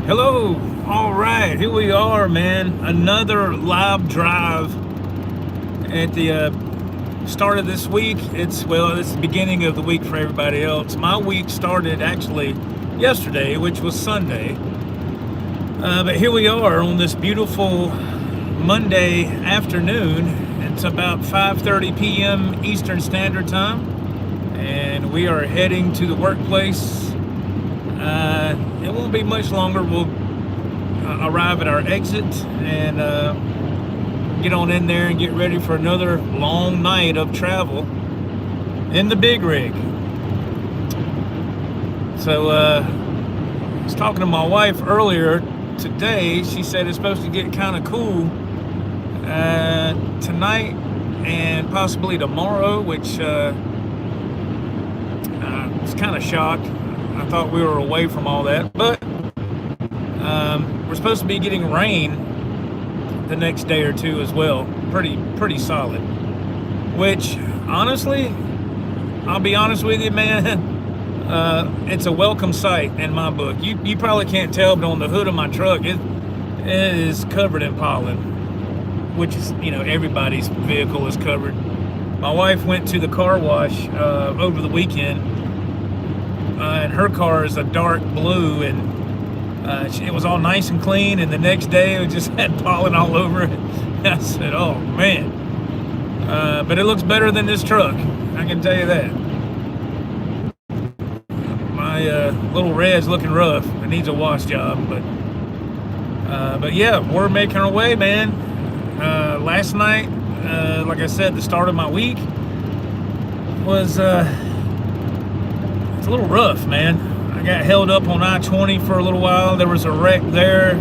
Hello. All right, here we are, man. Another live drive at the start of this week. It's the beginning of the week for everybody else. My week started actually yesterday, which was Sunday. But here we are on this beautiful Monday afternoon. It's about 5:30 p.m. Eastern Standard Time, and we are heading to the workplace. It won't be much longer. We'll arrive at our exit and get on in there and get ready for another long night of travel in the big rig. So I was talking to my wife earlier today. She said it's supposed to get kind of cool tonight and possibly tomorrow, which I was kind of shocked. I thought we were away from all that, but we're supposed to be getting rain the next day or two as well. Pretty solid. Which, honestly, I'll be honest with you, man, it's a welcome sight in my book. You probably can't tell, but on the hood of my truck, it is covered in pollen, which is, everybody's vehicle is covered. My wife went to the car wash over the weekend. And her car is a dark blue, and it was all nice and clean, and the next day it just had pollen all over it. I said, oh man. But it looks better than this truck, I can tell you that. My little red's looking rough. It needs a wash job, but yeah, we're making our way, man. Last night, like I said, the start of my week was it's a little rough, man. I got held up on I-20 for a little while. There was a wreck there.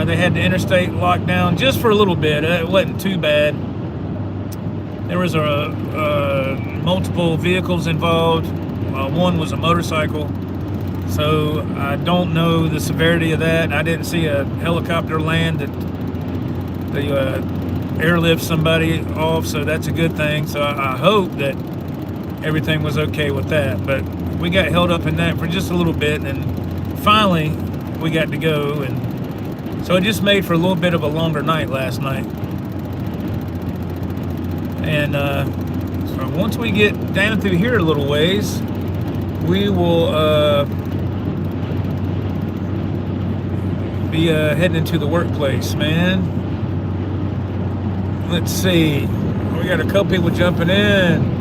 They had the interstate locked down just for a little bit. It wasn't too bad. There was multiple vehicles involved. One was a motorcycle. So I don't know the severity of that. I didn't see a helicopter land that they airlift somebody off, so that's a good thing. So I hope that everything was okay with that, but we got held up in that for just a little bit, and finally we got to go, and so it just made for a little bit of a longer night last night. And so once we get down through here a little ways, we will be heading into the workplace, man. Let's see, we got a couple people jumping in.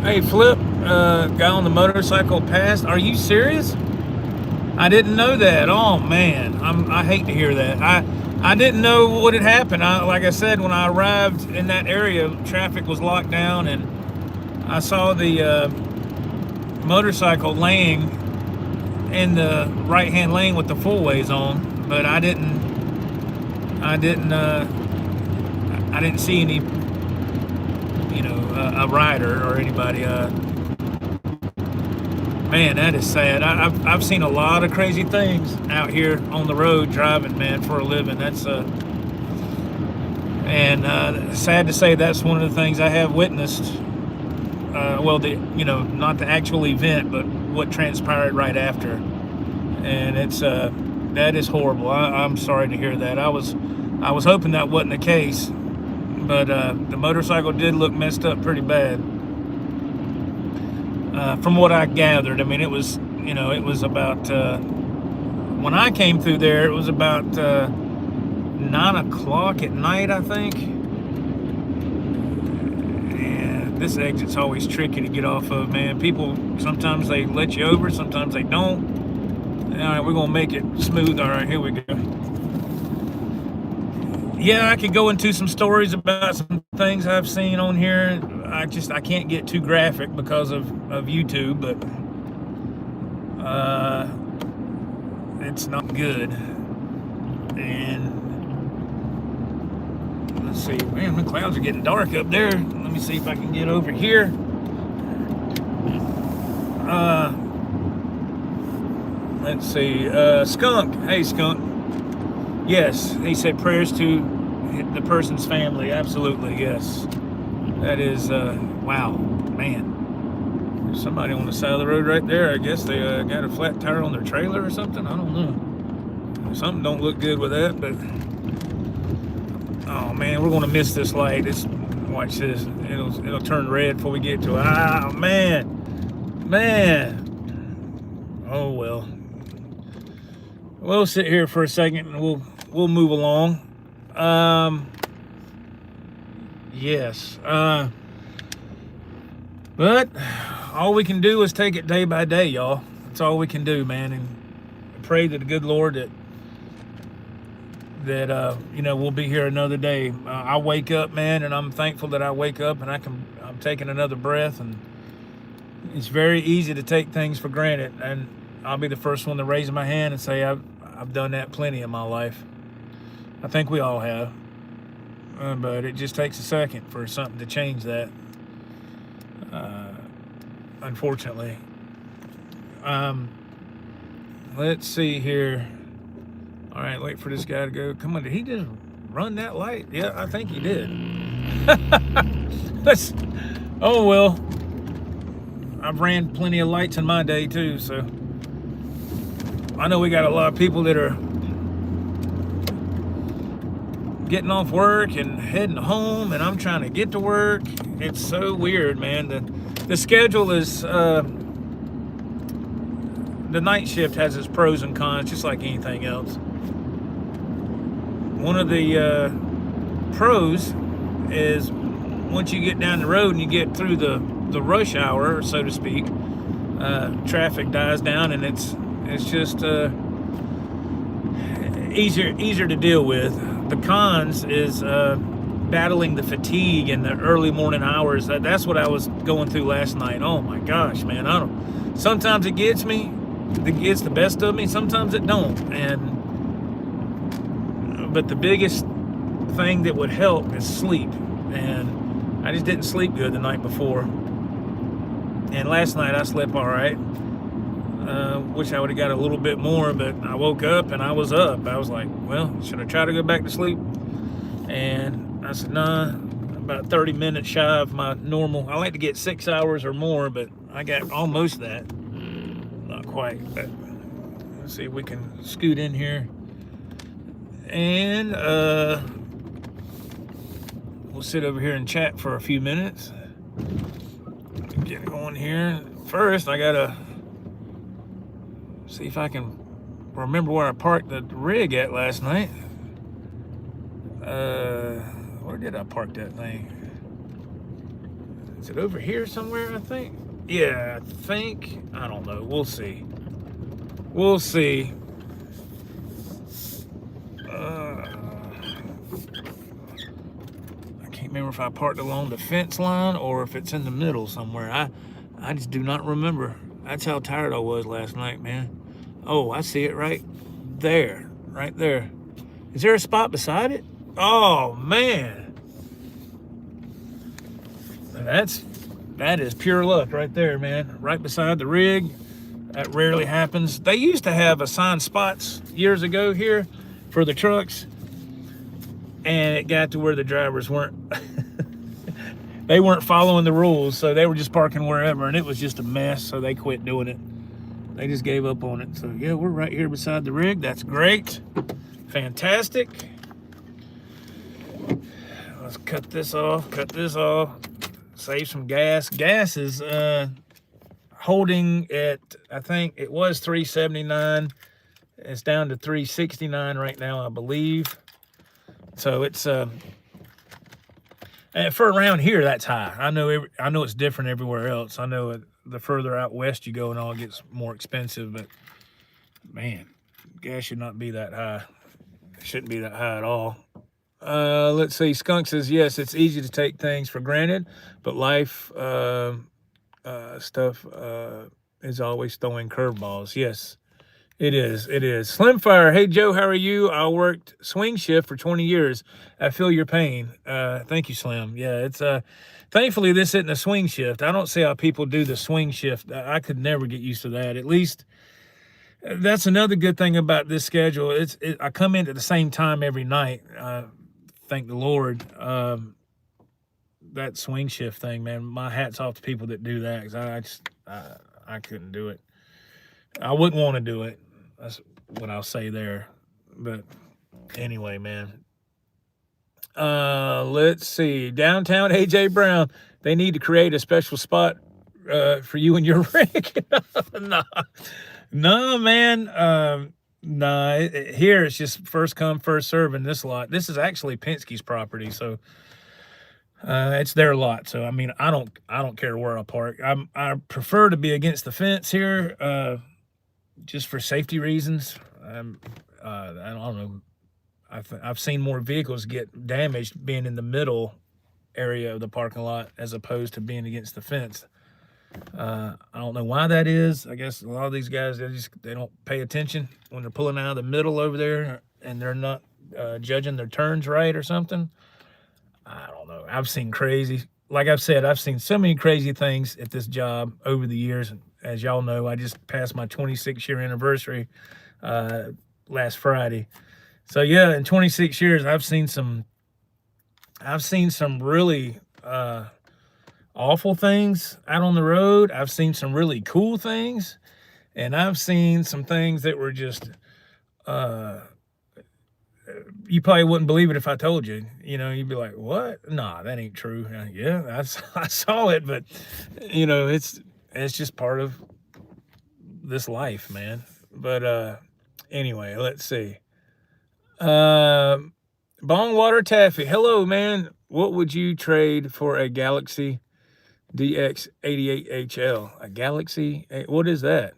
Hey, Flip, guy on the motorcycle passed. Are you serious? I didn't know that. Oh man, I hate to hear that. I didn't know what had happened. Like I said, when I arrived in that area, traffic was locked down, and I saw the motorcycle laying in the right-hand lane with the full ways on, but I didn't see any, a rider or anybody. Man, that is sad. I've seen a lot of crazy things out here on the road driving, man, for a living. That's and sad to say that's one of the things I have witnessed. Not the actual event, but what transpired right after, and it's that is horrible. I'm sorry to hear that. I was hoping that wasn't the case. But the motorcycle did look messed up pretty bad. From what I gathered, I mean, it was about, when I came through there, it was about 9 o'clock at night, I think. And this exit's always tricky to get off of, man. People, sometimes they let you over, sometimes they don't. All right, we're gonna make it smooth. All right, here we go. Yeah, I could go into some stories about some things I've seen on here. I can't get too graphic because of YouTube, but it's not good. And let's see, man, the clouds are getting dark up there. Let me see if I can get over here. Let's see, Skunk. Hey, Skunk. Yes, he said prayers to the person's family. Absolutely, yes. That is, wow, man. Somebody on the side of the road right there. I guess they got a flat tire on their trailer or something. I don't know. Something don't look good with that, but oh man, we're gonna miss this light. Watch this. It'll turn red before we get to it. Ah man. Oh well. We'll sit here for a second and we'll move along. Yes. But all we can do is take it day by day, y'all. That's all we can do, man, and pray to the good Lord that we'll be here another day. I wake up, man, and I'm thankful that I wake up and I'm taking another breath. And it's very easy to take things for granted, and I'll be the first one to raise my hand and say I've done that plenty in my life. I think we all have, but it just takes a second for something to change that. Unfortunately. Let's see here. All right, wait for this guy to go. Come on, did he just run that light? Yeah, I think he did. Oh well. I've ran plenty of lights in my day too, so I know we got a lot of people that are getting off work and heading home, and I'm trying to get to work. It's so weird, man. The schedule is the night shift has its pros and cons, just like anything else. One of the pros is once you get down the road and you get through the rush hour, so to speak, traffic dies down, and it's just easier to deal with. The cons is battling the fatigue in the early morning hours. That's what I was going through last night. Oh my gosh, man! Sometimes it gets me, it gets the best of me. Sometimes it don't. But the biggest thing that would help is sleep, and I just didn't sleep good the night before. And last night I slept all right. Wish I would have got a little bit more, but I woke up and I was up. I was like, well, should I try to go back to sleep? And I said, nah, about 30 minutes shy of my normal. I like to get 6 hours or more, but I got almost that. Not quite, but let's see if we can scoot in here. And we'll sit over here and chat for a few minutes. Get going here. First, I gotta see if I can remember where I parked the rig at last night. Where did I park that thing? Is it over here somewhere, I think? Yeah, I think. I don't know. We'll see. We'll see. I can't remember if I parked along the fence line or if it's in the middle somewhere. I just do not remember. That's how tired I was last night, man. Oh, I see it right there. Right there. Is there a spot beside it? Oh, man. That is pure luck right there, man. Right beside the rig. That rarely happens. They used to have assigned spots years ago here for the trucks, and it got to where the drivers weren't they weren't following the rules, so they were just parking wherever, and it was just a mess, so they quit doing it. They just gave up on it. So yeah, we're right here beside the rig. That's great. Fantastic. Let's cut this off, save some gas. Gas is holding at, I think it was $3.79. It's down to $3.69 right now, I believe. So it's for around here, that's high. I know it's different everywhere else. I know the further out west you go and all, it gets more expensive, but man, gas should not be that high. It shouldn't be that high at all. Let's see. Skunk says, yes, it's easy to take things for granted, but life stuff is always throwing curveballs. Yes, it is. It is. Slimfire, hey, Joe, how are you? I worked swing shift for 20 years. I feel your pain. Thank you, Slim. Yeah, it's thankfully this isn't a swing shift. I don't see how people do the swing shift. I could never get used to that. At least that's another good thing about this schedule. I come in at the same time every night. Thank the Lord. that swing shift thing, man. My hat's off to people that do that, because I couldn't do it. I wouldn't want to do it. That's what I'll say there. But anyway, man. Let's see. Downtown AJ Brown. They need to create a special spot for you and your rig. No, man. Nah, here it's just first come, first serve in this lot. This is actually Penske's property, so it's their lot. So I mean, I don't care where I park. I prefer to be against the fence here, just for safety reasons. I don't know. I've seen more vehicles get damaged being in the middle area of the parking lot as opposed to being against the fence. I don't know why that is. I guess a lot of these guys, they don't pay attention when they're pulling out of the middle over there, and they're not judging their turns right or something. I don't know. I've seen crazy, like I've said, I've seen so many crazy things at this job over the years. As y'all know, I just passed my 26-year anniversary last Friday. So yeah, in 26 years, I've seen some really awful things out on the road. I've seen some really cool things, and I've seen some things that were just you probably wouldn't believe it if I told you. You know, you'd be like, "What? Nah, that ain't true." Yeah, I saw it, but you know, it's just part of this life, man. But anyway, let's see. Bong Water Taffy. Hello, man. What would you trade for a Galaxy DX88HL? A Galaxy? What is that?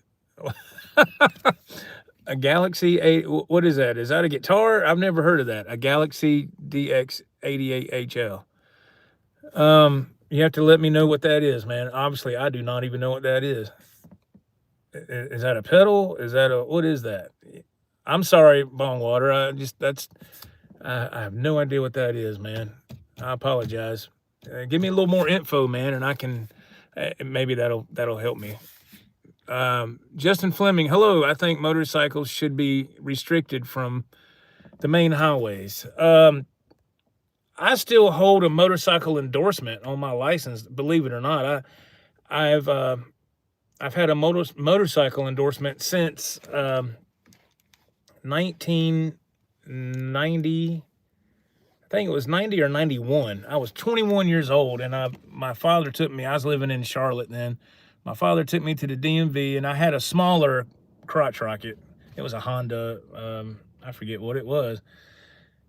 A Galaxy 8? What is that? Is that a guitar? I've never heard of that. A Galaxy DX88HL. You have to let me know what that is, man. Obviously, I do not even know what that is. Is that a pedal? Is that what is that? I'm sorry, Bong Water. I have no idea what that is, man. I apologize. Give me a little more info, man, and I can maybe that'll help me. Justin Fleming, hello. I think motorcycles should be restricted from the main highways. I still hold a motorcycle endorsement on my license, believe it or not. I've had a motorcycle endorsement since 1990. I think it was 90 or 91. I was 21 years old, and my father took me. I was living in Charlotte then. My father took me to the DMV, and I had a smaller crotch rocket. It was a Honda. I forget what it was.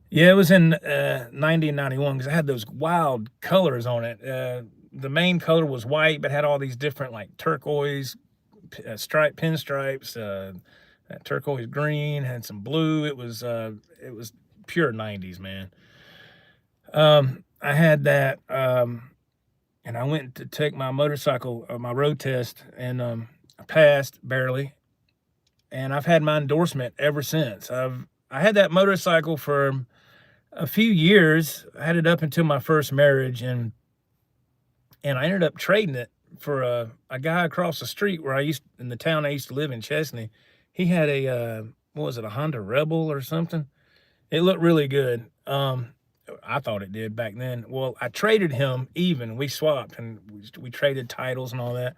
Yeah, it was in 90 and 91, because I had those wild colors on it. The main color was white, but had all these different, like, turquoise pinstripes, that turquoise green, had some blue. It was pure 90s, man. I had that, and I went to take my motorcycle, my road test, and I passed barely. And I've had my endorsement ever since. I had that motorcycle for a few years. I had it up until my first marriage, and I ended up trading it for a guy across the street where in the town I used to live in, Chesney. He had a what was it, a Honda Rebel or something? It looked really good. I thought it did back then. Well, I traded him even. We swapped, and we traded titles and all that.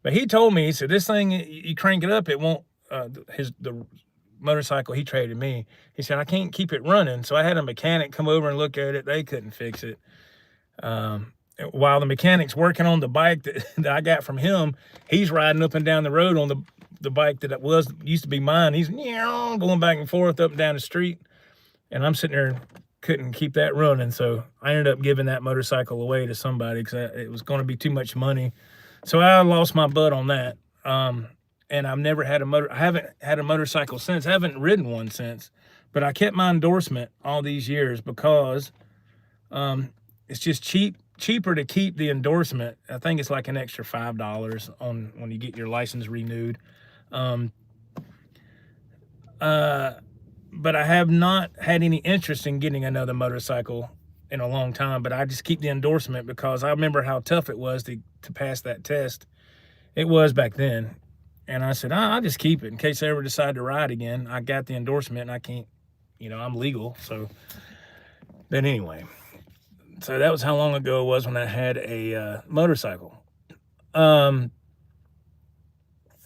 But he told me, he said, this thing, you crank it up, it won't, the motorcycle he traded me, he said, I can't keep it running. So I had a mechanic come over and look at it. They couldn't fix it. While the mechanic's working on the bike that I got from him, he's riding up and down the road on the bike that used to be mine. He's going back and forth up and down the street. And I'm sitting there, couldn't keep that running. So I ended up giving that motorcycle away to somebody, because it was going to be too much money. So I lost my butt on that. And I've never had I haven't had a motorcycle since. I haven't ridden one since. But I kept my endorsement all these years because it's just cheaper to keep the endorsement. I think it's like an extra $5 on when you get your license renewed. But I have not had any interest in getting another motorcycle in a long time, but I just keep the endorsement because I remember how tough it was to pass that test. It was back then. And I said, I'll just keep it in case I ever decide to ride again. I got the endorsement, and I can't, I'm legal. So, but anyway, So that was how long ago it was when I had a motorcycle.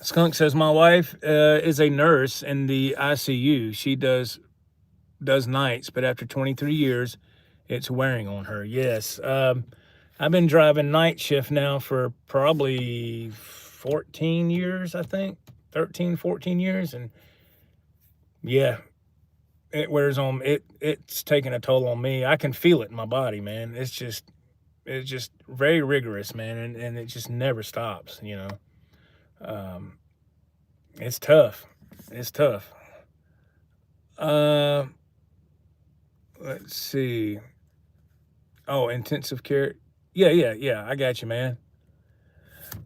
Skunk says, my wife is a nurse in the ICU. She does nights, but after 23 years, it's wearing on her. Yes. I've been driving night shift now for probably 14 years, I think. 13, 14 years. And yeah, it wears on, it's taking a toll on me. I can feel it in my body, man. It's just very rigorous, man. And it just never stops, you know. It's tough. It's tough. Let's see. Oh, intensive care. Yeah. I got you, man.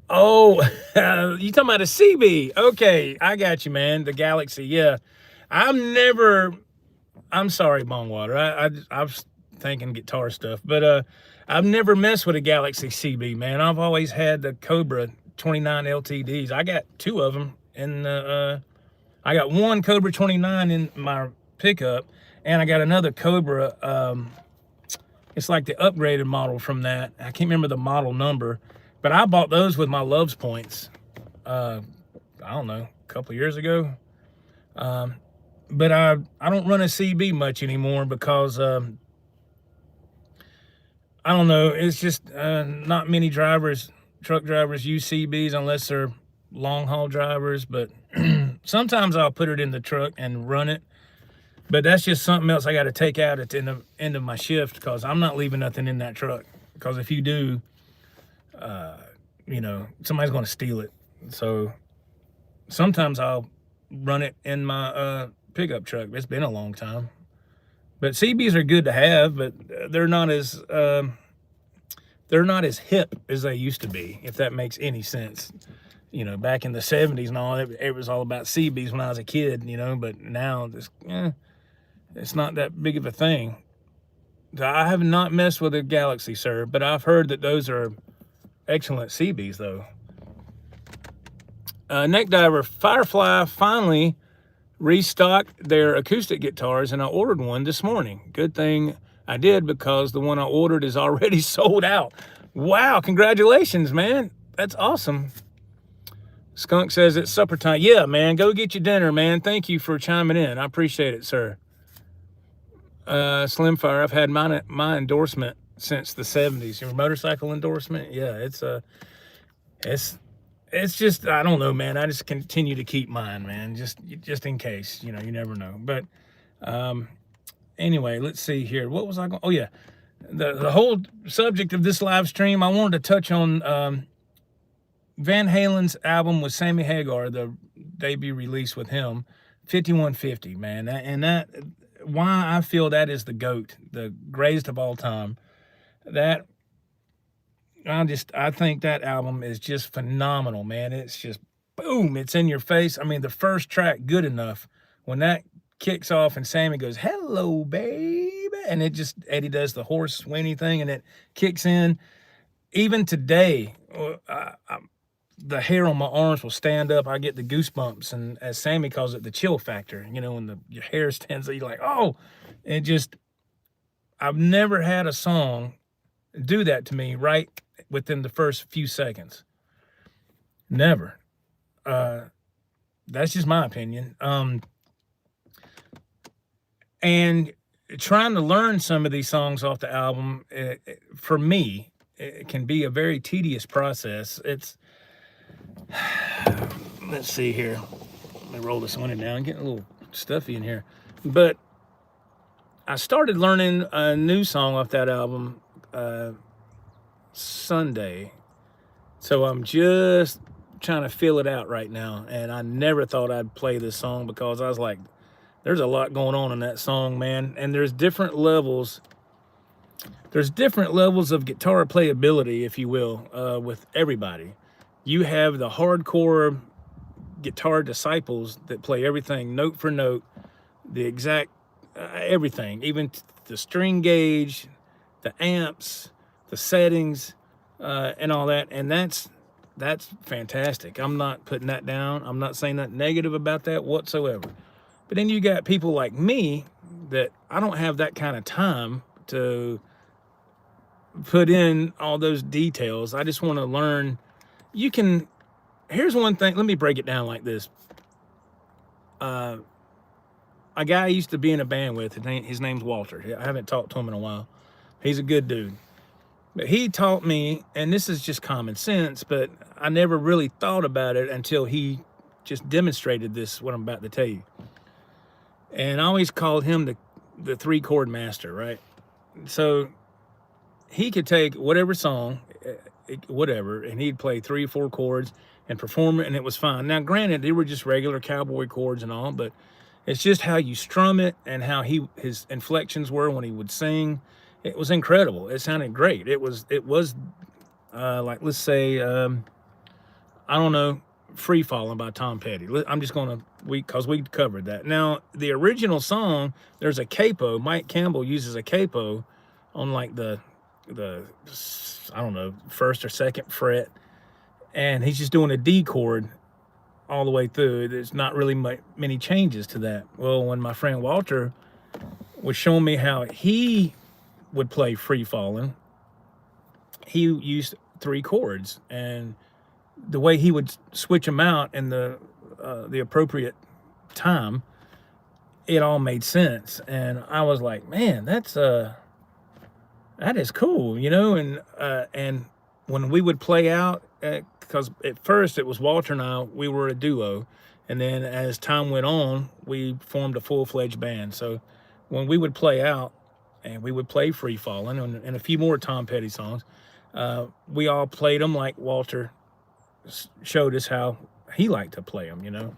Oh, you talking about a CB? Okay, I got you, man. The Galaxy. Yeah, I'm sorry, Bongwater. I was thinking guitar stuff, but I've never messed with a Galaxy CB, man. I've always had the Cobra 29 LTDs. I got two of them in I got one Cobra 29 in my pickup, and I got another Cobra. It's like the upgraded model from that. I can't remember the model number, but I bought those with my Loves points. I don't know, a couple years ago. But I don't run a CB much anymore because I don't know. It's just not many truck drivers use CBs unless they're long haul drivers. But sometimes I'll put it in the truck and run it. But that's just something else I got to take out at the end of my shift, because I'm not leaving nothing in that truck. Because if you do, you know, somebody's going to steal it. So sometimes I'll run it in my pickup truck. It's been a long time. But CBs are good to have, but they're not as hip as they used to be, if that makes any sense. You know, back in the 70s and all, it was all about CBs when I was a kid, you know, but now it's not that big of a thing. I have not messed with a Galaxy, sir, but I've heard that those are excellent CBs, though. Neck Diver Firefly finally restocked their acoustic guitars, and I ordered one this morning. Good thing I did, because the one I ordered is already sold out. Wow, congratulations, man. That's awesome. Skunk says it's supper time. Yeah, man, go get your dinner, man. Thank you for chiming in. I appreciate it, sir. Slimfire, I've had my endorsement since the 70s. Your motorcycle endorsement? Yeah, it's just, I don't know, man. I just continue to keep mine, man, just in case, you know, you never know. But anyway, let's see here. What was I going? Oh yeah, the whole subject of this live stream, I wanted to touch on Van Halen's album with Sammy Hagar, the debut release with him, 5150, man. That why I feel that is the GOAT, the greatest of all time. I think that album is just phenomenal, man. It's just boom, it's in your face. I mean, the first track, Good Enough, when that kicks off and Sammy goes, hello, baby, and Eddie does the horse whinny thing, and it kicks in. Even today, the hair on my arms will stand up. I get the goosebumps, and as Sammy calls it, the chill factor. You know, when your hair stands up, you're like, oh, I've never had a song do that to me right within the first few seconds. Never. That's just my opinion. And trying to learn some of these songs off the album, for me, it can be a very tedious process. Let's see here. Let me roll this one down. Getting a little stuffy in here. But I started learning a new song off that album Sunday. So I'm just trying to feel it out right now. And I never thought I'd play this song, because I was like, there's a lot going on in that song, man. And there's different levels. There's different levels of guitar playability, if you will, with everybody. You have the hardcore guitar disciples that play everything note for note, the exact everything, even the string gauge, the amps, the settings, and all that. And that's fantastic. I'm not putting that down. I'm not saying nothing negative about that whatsoever. But then you got people like me that I don't have that kind of time to put in all those details. I just want to learn. You can, here's one thing. Let me break it down like this. A guy I used to be in a band with, his name's Walter. I haven't talked to him in a while. He's a good dude. But he taught me, and this is just common sense, but I never really thought about it until he just demonstrated this, what I'm about to tell you. And I always called him the 3-chord master, right? So he could take whatever song, whatever, and he'd play 3 or 4 chords and perform it, and it was fine. Now, granted, they were just regular cowboy chords and all, but it's just how you strum it and how his inflections were when he would sing. It was incredible. It sounded great. It was like, let's say, I don't know, Free Fallin' by Tom Petty. I'm just gonna, because we covered that. Now, the original song, there's a capo. Mike Campbell uses a capo on like the I don't know, 1st or 2nd fret, and he's just doing a D chord all the way through. There's not really many changes to that. Well, when my friend Walter was showing me how he would play Free Fallin', he used 3 chords, and the way he would switch them out in the appropriate time, it all made sense. And I was like, man, that is cool, you know. And when we would play out, because at first it was Walter and I, we were a duo, and then as time went on, we formed a full-fledged band. So when we would play out, and we would play Free Fallin' and a few more Tom Petty songs, we all played them like Walter showed us how he liked to play them, you know,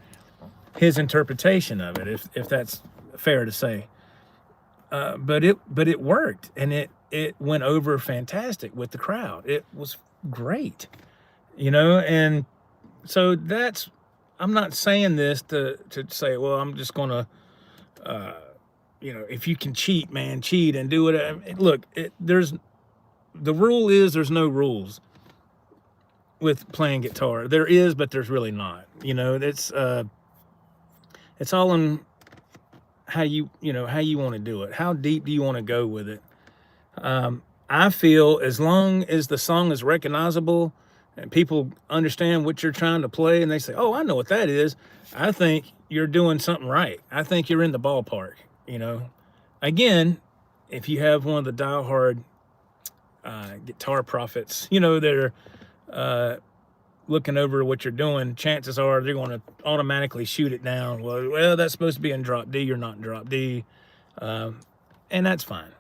his interpretation of it, if that's fair to say. But it worked, and it went over fantastic with the crowd. It was great, you know. And so that's, I'm not saying this to say, well, I'm just gonna you know, if you can cheat, man, cheat and do it. I mean, look, the rule is there's no rules with playing guitar. There is, but there's really not. You know, it's all in how you want to do it. How deep do you want to go with it? I feel as long as the song is recognizable and people understand what you're trying to play, and they say, "Oh, I know what that is," I think you're doing something right. I think you're in the ballpark. You know, again, if you have one of the diehard guitar prophets, you know, that are looking over what you're doing, chances are they're going to automatically shoot it down. Well, that's supposed to be in drop D. You're not in drop D, and that's fine.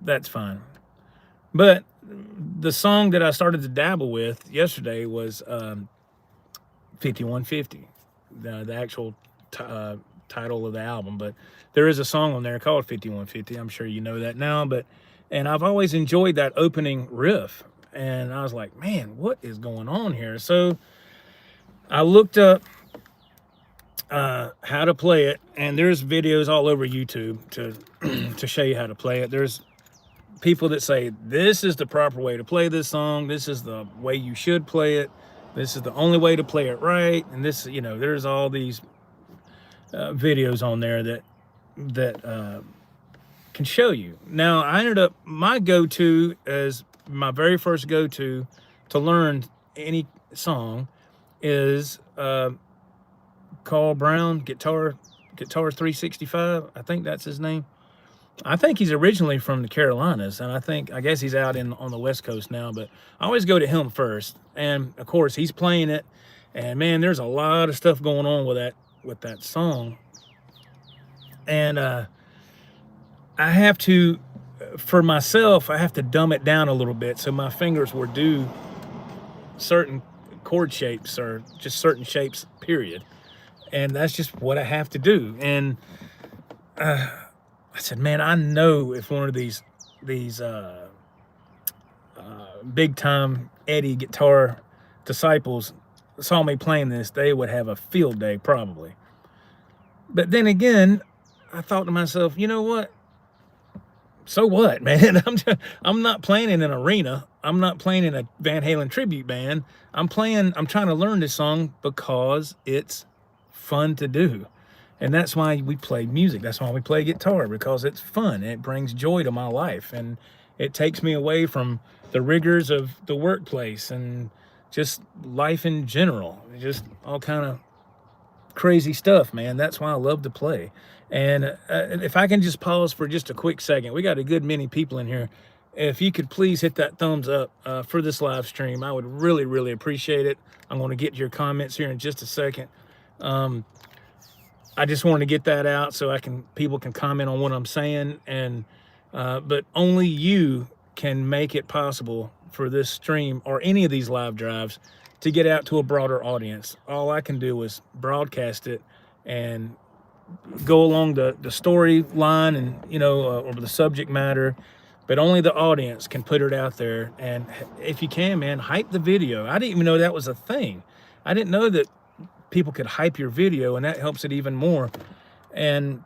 That's fine. But the song that I started to dabble with yesterday was 5150, the actual title of the album. But there is a song on there called 5150. I'm sure you know that now. And I've always enjoyed that opening riff. And I was like, man, what is going on here? So I looked up how to play it, and there's videos all over YouTube to show you how to play it. There's people that say, this is the proper way to play this song. This is the way you should play it. This is the only way to play it right. And this, you know, there's all these videos on there that can show you. Now, I ended up, my go-to as my very first go-to to learn any song is Carl Brown, Guitar 365. I think that's his name. I think he's originally from the Carolinas, and I guess he's out on the West Coast now, but I always go to him first. And of course he's playing it, and man, there's a lot of stuff going on with that song. And I have to, for myself, I have to dumb it down a little bit so my fingers will do certain chord shapes, or just certain shapes, period. And that's just what I have to do. And I said, man, I know if one of these big time Eddie guitar disciples saw me playing this, they would have a field day probably. But then again, I thought to myself, you know what? So what, man? I'm not playing in an arena. I'm not playing in a Van Halen tribute band. I'm trying to learn this song because it's fun to do. And that's why we play music. That's why we play guitar, because it's fun. It brings joy to my life. And it takes me away from the rigors of the workplace and just life in general, just all kind of crazy stuff, man. That's why I love to play. And if I can just pause for just a quick second, we got a good many people in here. If you could please hit that thumbs up for this live stream, I would really, really appreciate it. I'm going to get your comments here in just a second. I just wanted to get that out so people can comment on what I'm saying, and but only you can make it possible for this stream or any of these live drives to get out to a broader audience. All I can do is broadcast it and go along the storyline and or the subject matter, but only the audience can put it out there. And if you can, man, hype the video. I didn't even know that was a thing. I didn't know that people could hype your video, and that helps it even more. And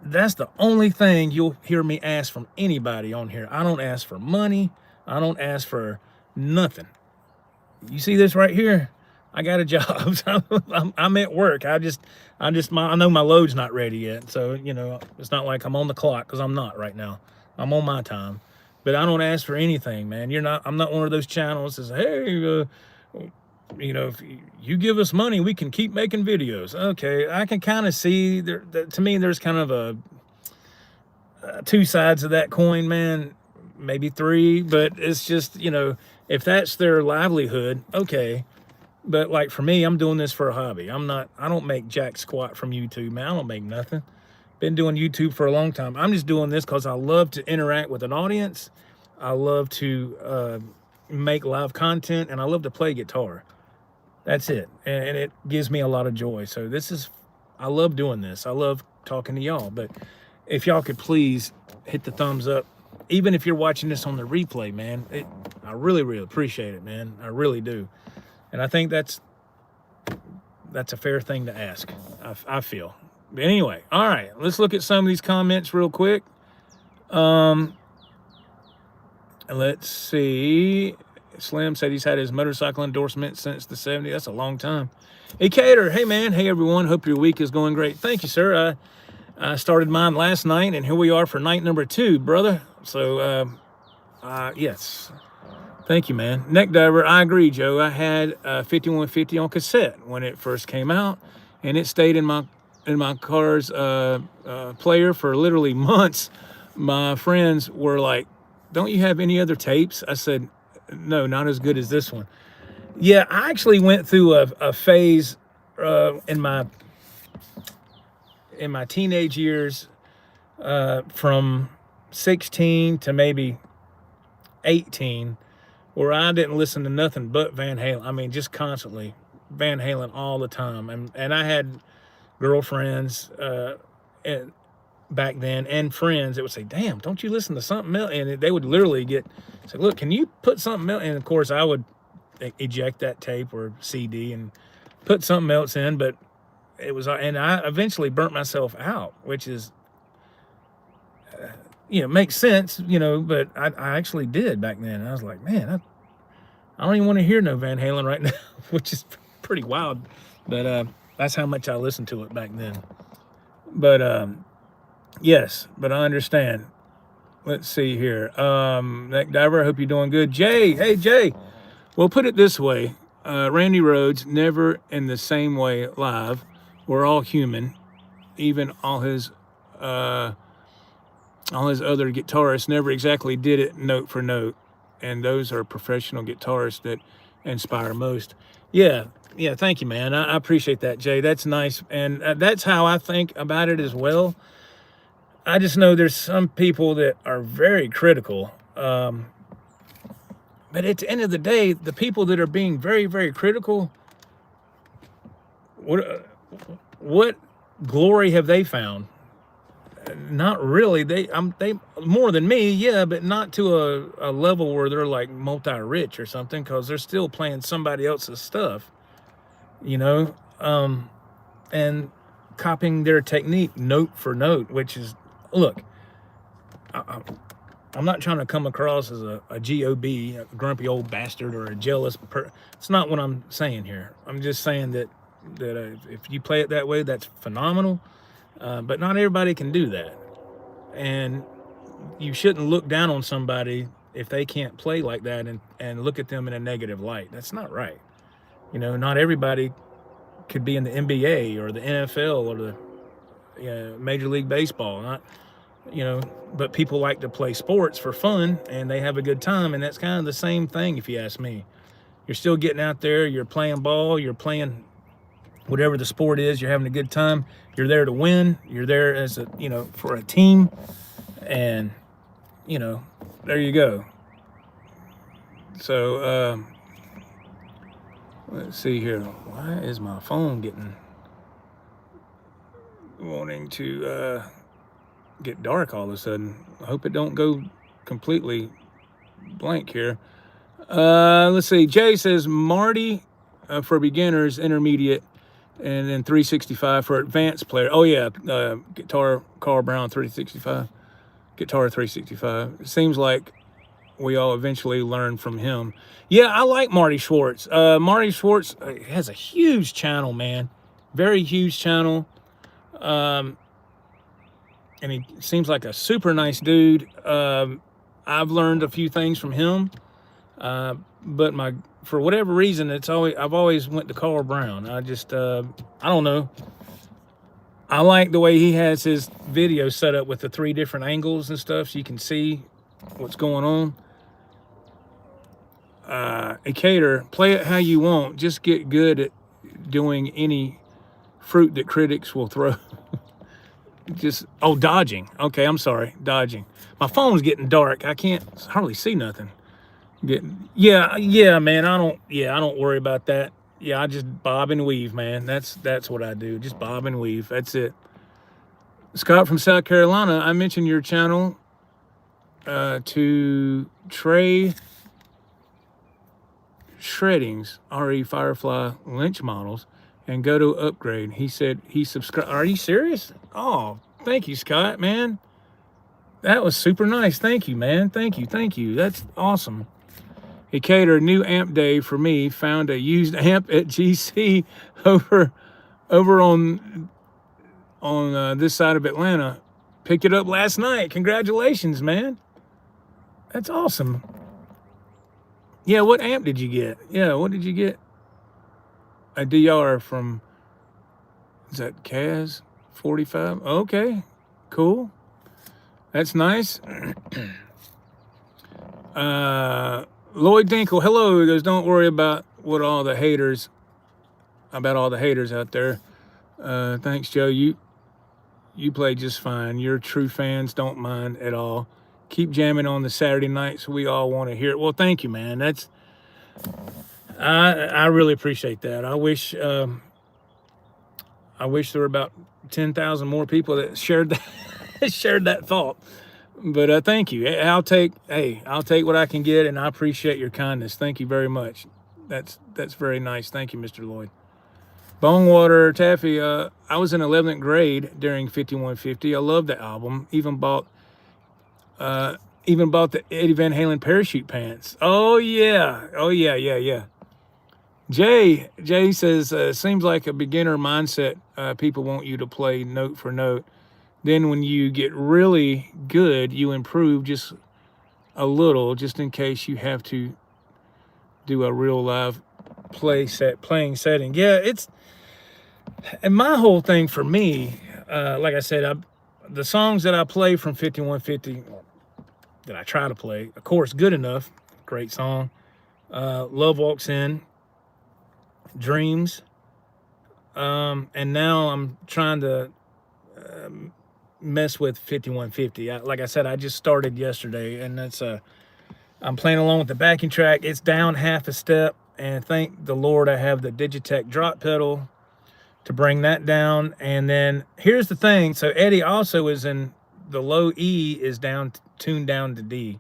that's the only thing you'll hear me ask from anybody on here. I don't ask for money. I don't ask for nothing. You see this right here? I got a job. I'm at work. I know my load's not ready yet. So, it's not like I'm on the clock, because I'm not right now. I'm on my time. But I don't ask for anything, man. I'm not one of those channels that says, hey, if you give us money, we can keep making videos. Okay, I can kind of see to me, there's kind of two sides of that coin, man, maybe three, but it's just, if that's their livelihood, okay. But like for me, I'm doing this for a hobby. I don't make jack squat from YouTube, man. I don't make nothing. Been doing YouTube for a long time. I'm just doing this because I love to interact with an audience. I love to make live content, and I love to play guitar. That's it. And it gives me a lot of joy. So I love doing this. I love talking to y'all. But if y'all could please hit the thumbs up, even if you're watching this on the replay, man, I really, really appreciate it, man. I really do. And I think that's a fair thing to ask, I feel. But anyway, all right, let's look at some of these comments real quick. Let's see. Slim said he's had his motorcycle endorsement since the 70s. That's a long time. Hey, Cater. Hey, man. Hey, everyone. Hope your week is going great. Thank you, sir. I started mine last night, and here we are for night number 2, brother. So, yes. Thank you, man. Neck diver. I agree, Joe. I had 5150 on cassette when it first came out, and it stayed in my car's player for literally months. My friends were like, "Don't you have any other tapes?" I said, "No, not as good as this one." Yeah, I actually went through a phase in my teenage years, from 16 to maybe 18, where I didn't listen to nothing but Van Halen. I mean, just constantly Van Halen all the time. And I had girlfriends back then, and friends that would say, "Damn, don't you listen to something else?" And they would literally say, "Look, can you put something else?" And of course I would eject that tape or CD and put something else in, but and I eventually burnt myself out, which is, makes sense, but I actually did back then. And I was like, man, I don't even want to hear no Van Halen right now, which is pretty wild. But that's how much I listened to it back then. But yes, but I understand. Let's see here. Neck diver, I hope you're doing good. Jay, hey Jay. Well, put it this way. Randy Rhoads, never in the same way live. We're all human. Even all his other guitarists never exactly did it note for note. And those are professional guitarists that inspire most. Yeah, thank you, man. I appreciate that, Jay. That's nice. And that's how I think about it as well. I just know there's some people that are very critical. But at the end of the day, the people that are being very, very critical, what glory have they found? Not really. They more than me, yeah, but not to a level where they're like multi-rich or something, because they're still playing somebody else's stuff, and copying their technique note for note, which is, look, I'm not trying to come across as a G.O.B, a grumpy old bastard, or a jealous It's not what I'm saying here. I'm just saying that if you play it that way, that's phenomenal. But not everybody can do that. And you shouldn't look down on somebody if they can't play like that and look at them in a negative light. That's not right. You know, not everybody could be in the NBA or the NFL or the Major League Baseball. Not, you know, but people like to play sports for fun and they have a good time, and that's kind of the same thing if you ask me. You're still getting out there, you're playing ball, you're playing whatever the sport is, you're having a good time. You're there to win. You're there as a, you know, for a team, and you know, there you go. So let's see here. Why is my phone wanting to get dark all of a sudden? I hope it don't go completely blank here. Let's see. Jay says Marty for beginners, intermediate, and then 365 for advanced player. Oh yeah, guitar Carl Brown 365, guitar 365. It seems like we all eventually learn from him. Yeah, I like Marty Schwartz. Marty Schwartz has a huge channel, man. Very huge channel. And he seems like a super nice dude. I've learned a few things from him. But for whatever reason, I've always went to Carl Brown. I don't know. I like the way he has his video set up with the 3 different angles and stuff, so you can see what's going on. Cater, play it how you want. Just get good at doing any fruit that critics will throw. Dodging. Okay, I'm sorry, dodging. My phone's getting dark. I can't hardly see nothing. Yeah, man. I don't worry about that. Yeah, I just bob and weave, man. That's what I do. Just bob and weave. That's it. Scott from South Carolina, I mentioned your channel to Trey Shreddings, RE Firefly Lynch models, and go to upgrade. He said he subscribed. Are you serious? Oh, thank you, Scott, man. That was super nice. Thank you, man. Thank you. That's awesome. He catered new amp day for me. Found a used amp at GC over on this side of Atlanta. Picked it up last night. Congratulations, man. That's awesome. Yeah, what amp did you get? Yeah, what did you get? A DR from, is that Kaz 45? Okay, cool. That's nice. Lloyd Dinkle, hello. He goes, don't worry about all the haters out there. Thanks, Joe. You play just fine. Your true fans don't mind at all. Keep jamming on the Saturday nights. We all want to hear it. Well, thank you, man. I really appreciate that. I wish there were about 10,000 more people that shared that thought. But thank you. I'll take what I can get, and I appreciate your kindness. Thank you very much. That's very nice. Thank you, Mr. Lloyd. Bonewater Taffy, I was in 11th grade during 5150. I love the album. Even bought the Eddie Van Halen parachute pants. Oh yeah. Jay says, seems like a beginner mindset. People want you to play note for note. Then when you get really good, you improve just a little, just in case you have to do a real live playing setting. Yeah, and my whole thing for me, like I said, the songs that I play from 5150, that I try to play, of course, Good Enough, great song. Love Walks In, Dreams, and now I'm trying to mess with 5150. Like I said, I just started yesterday, and I'm playing along with the backing track. It's down half a step, and thank the Lord I have the Digitech drop pedal to bring that down. And then here's the thing. So Eddie also is in the low E is tuned down to D.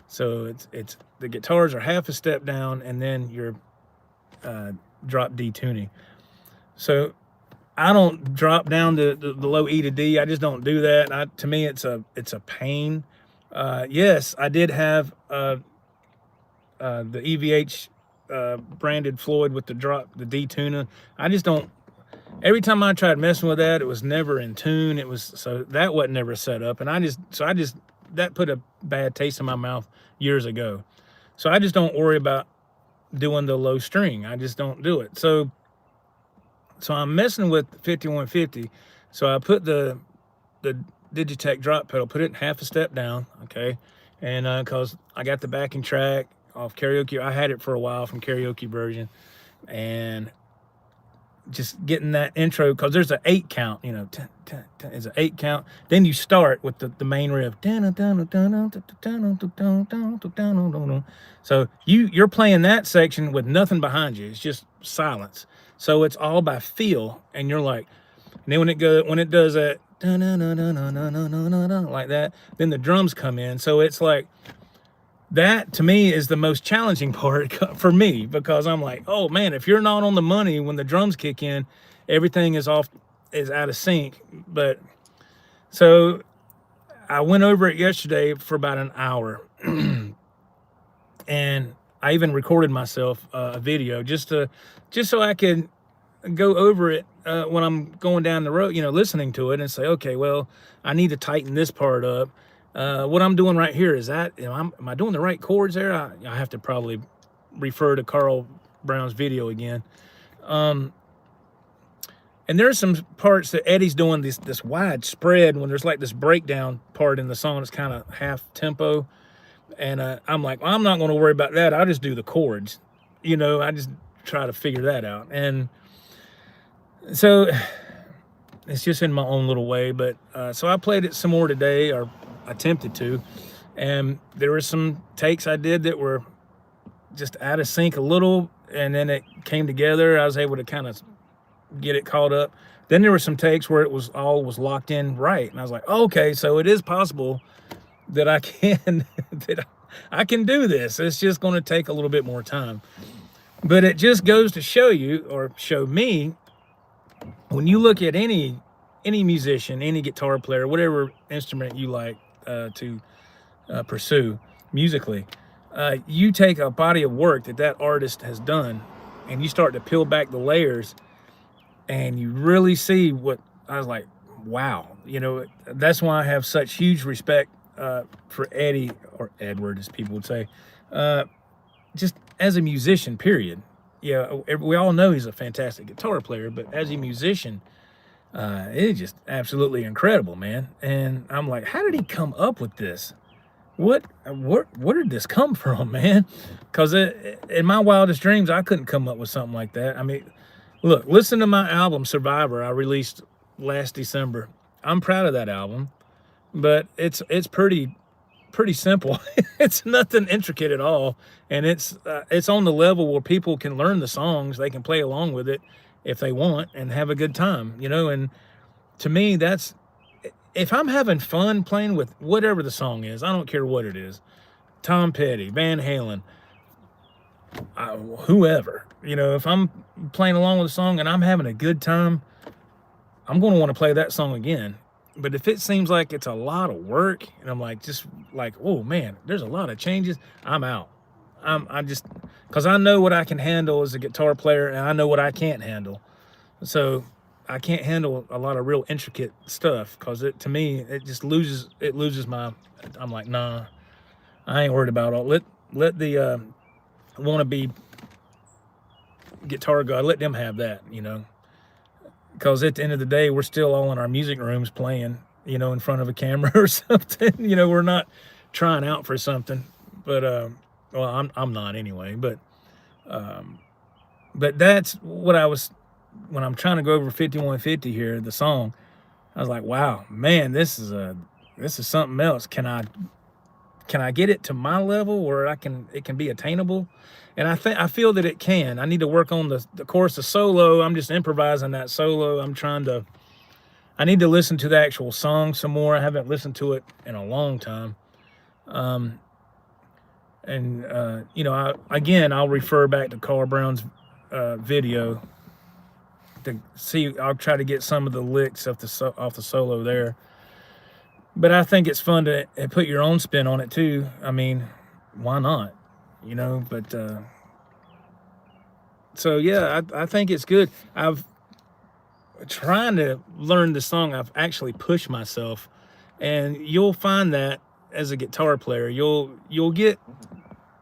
So it's the guitars are half a step down, and then your drop D tuning. So I don't drop down the low E to D. I just don't do that. To me, it's a pain. Yes, I did have the EVH branded Floyd with the D tuner. I just don't. Every time I tried messing with that, it was never in tune. So that wasn't never set up, and I just that put a bad taste in my mouth years ago. So I just don't worry about doing the low string. I just don't do it. So I'm messing with 5150. So I put the Digitech drop pedal, put it half a step down, okay? And because I got the backing track off karaoke, I had it for a while from karaoke version, and just getting that intro, because there's an 8 count, you know, it's an 8 count. Then you start with the main riff. So you're playing that section with nothing behind you. It's just silence. So it's all by feel, and you're like, and then when it does that like that, then the drums come in. So it's like, that to me is the most challenging part for me, because I'm like, oh man, if you're not on the money when the drums kick in, everything is out of sync. But so I went over it yesterday for about an hour, and I even recorded myself a video just so I could go over it when I'm going down the road, you know, listening to it, and say, okay, well, I need to tighten this part up. What I'm doing right here is that, you know, am I doing the right chords there? I have to probably refer to Carl Brown's video again. And there's some parts that Eddie's doing this wide spread when there's like this breakdown part in the song. It's kind of half tempo. And I'm like, well, I'm not going to worry about that. I'll just do the chords. You know, I just try to figure that out. And so it's just in my own little way. But so I played it some more today, or attempted to, and there were some takes I did that were just out of sync a little, and then it came together. I was able to kind of get it caught up. Then there were some takes where it was all locked in right, and I was like, okay, so it is possible that I can do this. It's just going to take a little bit more time. But it just goes to show you, or show me, when you look at any musician, any guitar player, whatever instrument you like to pursue musically, you take a body of work that artist has done, and you start to peel back the layers, and you really see what I was like, wow. You know, that's why I have such huge respect for Eddie, or Edward as people would say, just as a musician, period. Yeah, we all know he's a fantastic guitar player, but as a musician, it's just absolutely incredible, man. And I'm like, how did he come up with this? Where did this come from, man? Because in my wildest dreams, I couldn't come up with something like that. I mean, look, listen to my album Survivor I released last December. I'm proud of that album, but it's pretty simple. It's nothing intricate at all, and it's on the level where people can learn the songs. They can play along with it if they want and have a good time, you know. And to me, that's, if I'm having fun playing with whatever the song is, I don't care what it is, Tom Petty, Van Halen, whoever, you know, if I'm playing along with a song and I'm having a good time, I'm going to want to play that song again. But if it seems like it's a lot of work, and I'm like, just like, oh man, there's a lot of changes, I'm out. I just, because I know what I can handle as a guitar player, and I know what I can't handle. So I can't handle a lot of real intricate stuff, because to me, it just loses my, I'm like, nah, I ain't worried about all. Let the wannabe guitar god, let them have that, you know. Because at the end of the day, we're still all in our music rooms playing, you know, in front of a camera or something. You know, we're not trying out for something. But, well, I'm not anyway. But that's what I was, when I'm trying to go over 5150 here, the song, I was like, wow, man, this is something else. Can I get it to my level where it can be attainable? And I feel that it can. I need to work on the chorus, the solo. I'm just improvising that solo. I need to listen to the actual song some more. I haven't listened to it in a long time. You know, I'll refer back to Carl Brown's video to see. I'll try to get some of the licks off the solo there. But I think it's fun to put your own spin on it too. I mean, why not? You know, but so yeah, I think it's good. I've trying to learn the song. I've actually pushed myself, and you'll find that as a guitar player. You'll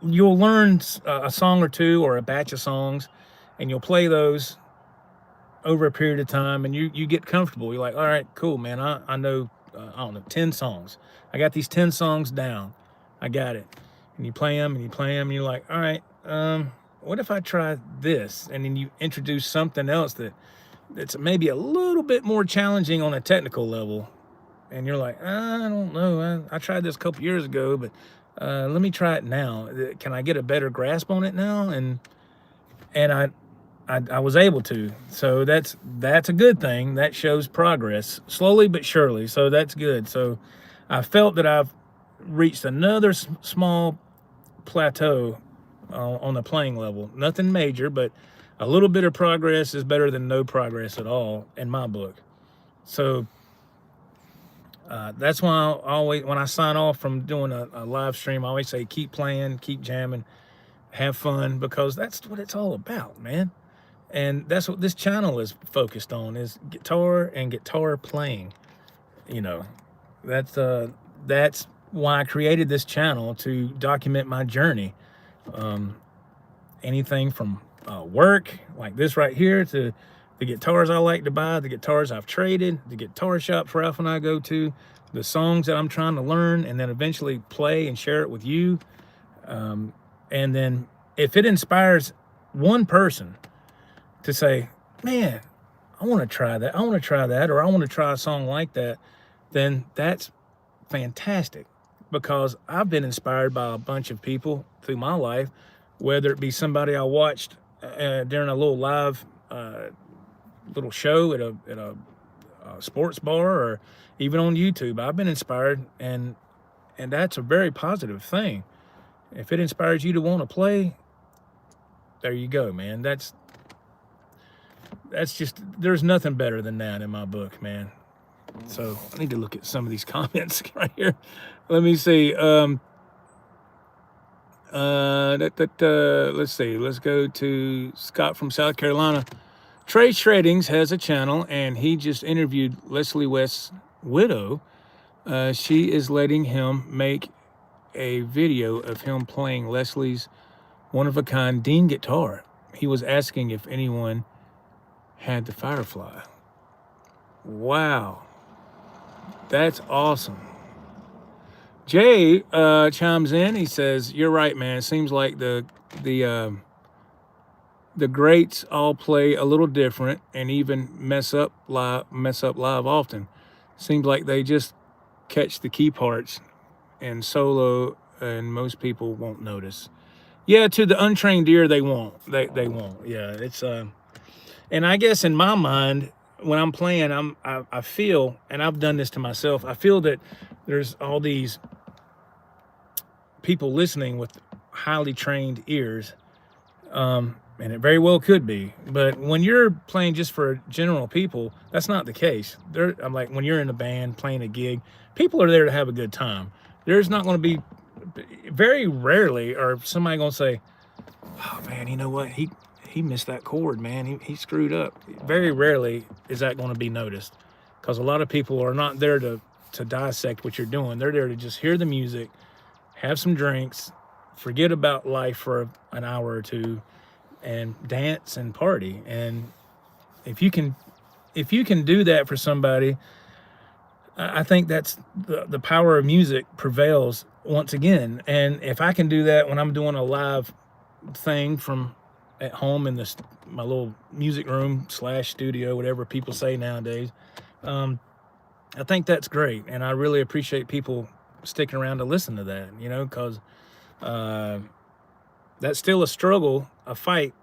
learn a song or two or a batch of songs, and you'll play those over a period of time, and you get comfortable. You're like, all right, cool, man. I know, I don't know, 10 songs. I got these 10 songs down. I got it. And you play them and you play them, and you're like, all right, what if I try this? And then you introduce something else that's maybe a little bit more challenging on a technical level. And you're like, I don't know. I tried this a couple years ago, but let me try it now. Can I get a better grasp on it now? And I was able to. So that's a good thing. That shows progress, slowly but surely. So that's good. So I felt that I've reached another small plateau on the playing level. Nothing major, but a little bit of progress is better than no progress at all in my book. So that's why I always, when I sign off from doing a live stream, I always say, keep playing, keep jamming, have fun, because that's what it's all about, man. And that's what this channel is focused on, is guitar and guitar playing. You know, that's why I created this channel, to document my journey. Anything from work like this right here, to the guitars I like to buy, the guitars I've traded, the guitar shops Ralph and I go to, the songs that I'm trying to learn and then eventually play and share it with you. And then if it inspires one person to say, man, I want to try that, or I want to try a song like that, then that's fantastic, because I've been inspired by a bunch of people through my life, whether it be somebody I watched during a little live little show at a sports bar, or even on YouTube. I've been inspired, and that's a very positive thing. If it inspires you to want to play, there you go, man. That's just, there's nothing better than that in my book, man. So I need to look at some of these comments right here. Let me see. Let's see. Let's go to Scott from South Carolina. Trey Shreddings has a channel, and he just interviewed Leslie West's widow. She is letting him make a video of him playing Leslie's one-of-a-kind Dean guitar. He was asking if anyone had the Firefly. Wow. That's awesome. Jay chimes in. He says, "You're right, man. It seems like the greats all play a little different, and even mess up live often. Seems like they just catch the key parts and solo, and most people won't notice." Yeah, to the untrained ear, they won't. They won't. Yeah, it's and I guess in my mind, when I'm playing, I feel, and I've done this to myself, I feel that there's all these people listening with highly trained ears, and it very well could be. But when you're playing just for general people, that's not the case. I'm like, when you're in a band playing a gig, people are there to have a good time. There's not going to be, very rarely, or somebody going to say, "Oh man, you know what? He missed that chord, man. He screwed up." Very rarely is that going to be noticed, because a lot of people are not there to dissect what you're doing. They're there to just hear the music, have some drinks, forget about life for an hour or two, and dance and party. And if you can do that for somebody, I think that's the power of music prevails once again. And if I can do that when I'm doing a live thing from at home in my little music room / studio, whatever people say nowadays, I think that's great. And I really appreciate people sticking around to listen to that, you know, because that's still a struggle, a fight,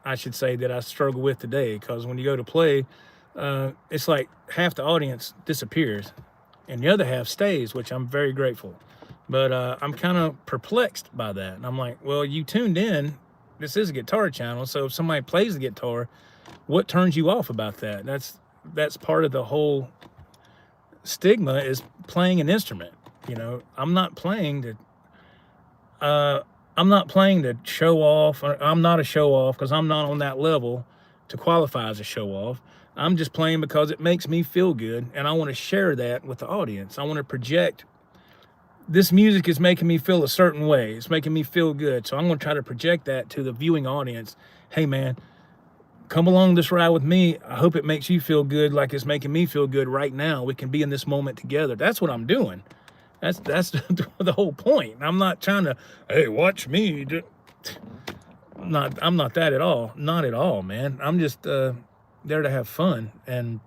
I should say, that I struggle with today. Because when you go to play, it's like half the audience disappears and the other half stays, which I'm very grateful. But I'm kind of perplexed by that. And I'm like, well, you tuned in. This is a guitar channel. So if somebody plays the guitar, what turns you off about that? That's part of the whole stigma, is playing an instrument. You know, I'm not playing to show off. I'm not a show off, because I'm not on that level to qualify as a show off. I'm just playing because it makes me feel good, and I want to share that with the audience. I want to project this music is making me feel a certain way. It's making me feel good. So I'm going to try to project that to the viewing audience. Hey, man, come along this ride with me. I hope it makes you feel good like it's making me feel good right now. We can be in this moment together. That's what I'm doing. That's the whole point. I'm not trying to, hey, watch me. I'm not that at all. Not at all, man. I'm just there to have fun and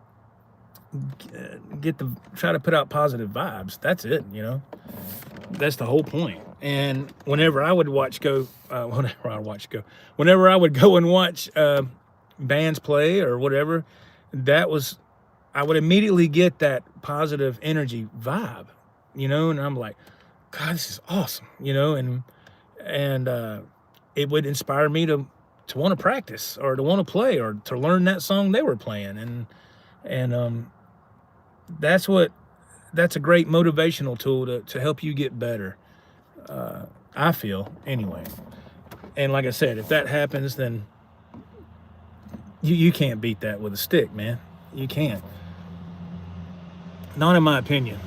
try to put out positive vibes. That's it, you know. That's the whole point. And whenever I would whenever I would go and watch bands play or whatever, I would immediately get that positive energy vibe, you know. And I'm like, God, this is awesome, you know. And it would inspire me to want to practice or to want to play or to learn that song they were playing. And that's a great motivational tool to help you get better. I feel anyway. And like I said, if that happens, then you can't beat that with a stick, man. You can't. Not in my opinion.